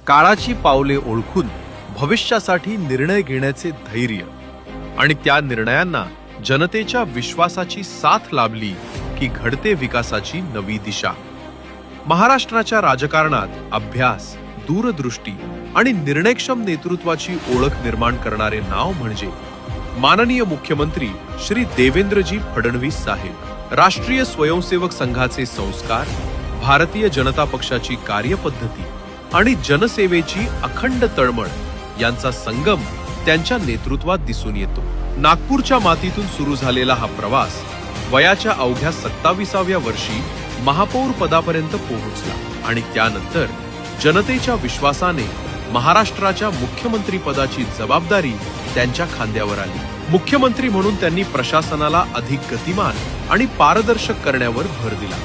काळाची पावले ओळखून भविष्यासाठी निर्णय घेण्याचे धैर्य आणि त्या निर्णयांना जनतेच्या विश्वासाची साथ लाभली की घडते विकासाची नवी दिशा. महाराष्ट्राच्या राजकारणात अभ्यास, दूरदृष्टी आणि निर्णयक्षम नेतृत्वाची ओळख निर्माण करणारे नाव म्हणजे माननीय मुख्यमंत्री श्री देवेंद्रजी फडणवीस साहेब. राष्ट्रीय स्वयंसेवक संघाचे संस्कार, भारतीय जनता पक्षाची कार्यपद्धती आणि जनसेवेची अखंड तळमळ यांचा संगम त्यांच्या नेतृत्वात दिसून येतो. नागपूरच्या मातीतून सुरू झालेला हा प्रवास वयाच्या अवघ्या 27व्या वर्षी महापौर पदापर्यंत पोहोचला आणि त्यानंतर जनतेच्या विश्वासाने महाराष्ट्राच्या मुख्यमंत्री पदाची जबाबदारी त्यांच्या खांद्यावर आली. मुख्यमंत्री म्हणून त्यांनी प्रशासनाला अधिक गतिमान आणि पारदर्शक करण्यावर भर दिला.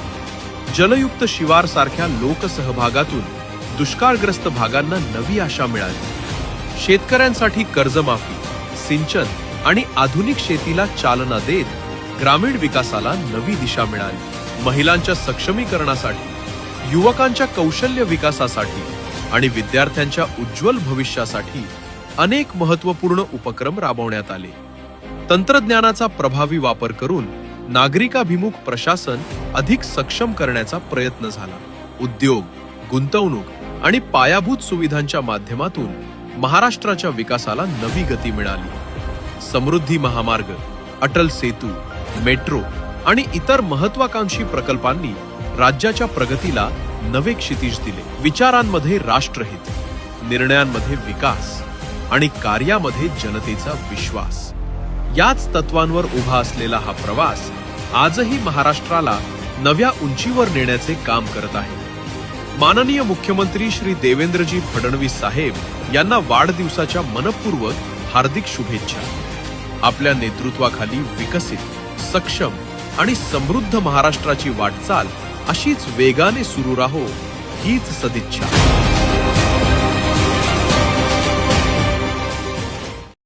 जलयुक्त शिवार सारख्या लोकसहभागातून दुष्काळग्रस्त भागांना नवी आशा मिळाली. शेतकऱ्यांसाठी कर्जमाफी, सिंचन आणि आधुनिक शेतीला चालना देत ग्रामीण विकासाला नवी दिशा मिळाली. महिलांच्या सक्षमीकरणासाठी, युवकांच्या कौशल्य विकासासाठी आणि विद्यार्थ्यांच्या उज्ज्वल भविष्यासाठी अनेक महत्त्वपूर्ण उपक्रम राबवण्यात आले. तंत्रज्ञानाचा प्रभावी वापर करून नागरिकाभिमुख प्रशासन अधिक सक्षम करण्याचा प्रयत्न झाला. उद्योग, गुंतवणूक आणि पायाभूत सुविधांच्या माध्यमातून महाराष्ट्राच्या विकासाला नवी गती मिळाली. समृद्धी महामार्ग, अटल सेतू, मेट्रो आणि इतर महत्वाकांक्षी प्रकल्पांनी राज्याच्या प्रगतीला नवे क्षितिज दिले. विचारांमध्ये राष्ट्रहित, निर्णयांमध्ये विकास आणि कार्यामध्ये जनतेचा विश्वास याच तत्वांवर उभा असलेला हा प्रवास आजही महाराष्ट्राला नव्या उंचीवर नेण्याचे काम करत आहे. माननीय मुख्यमंत्री श्री देवेंद्रजी फडणवीस साहेब यांना वाढदिवसाच्या मनपूर्वक हार्दिक शुभेच्छा. आपल्या नेतृत्वाखाली विकसित, सक्षम आणि समृद्ध महाराष्ट्राची वाटचाल अशीच वेगाने सुरू राहो हीच सदिच्छा.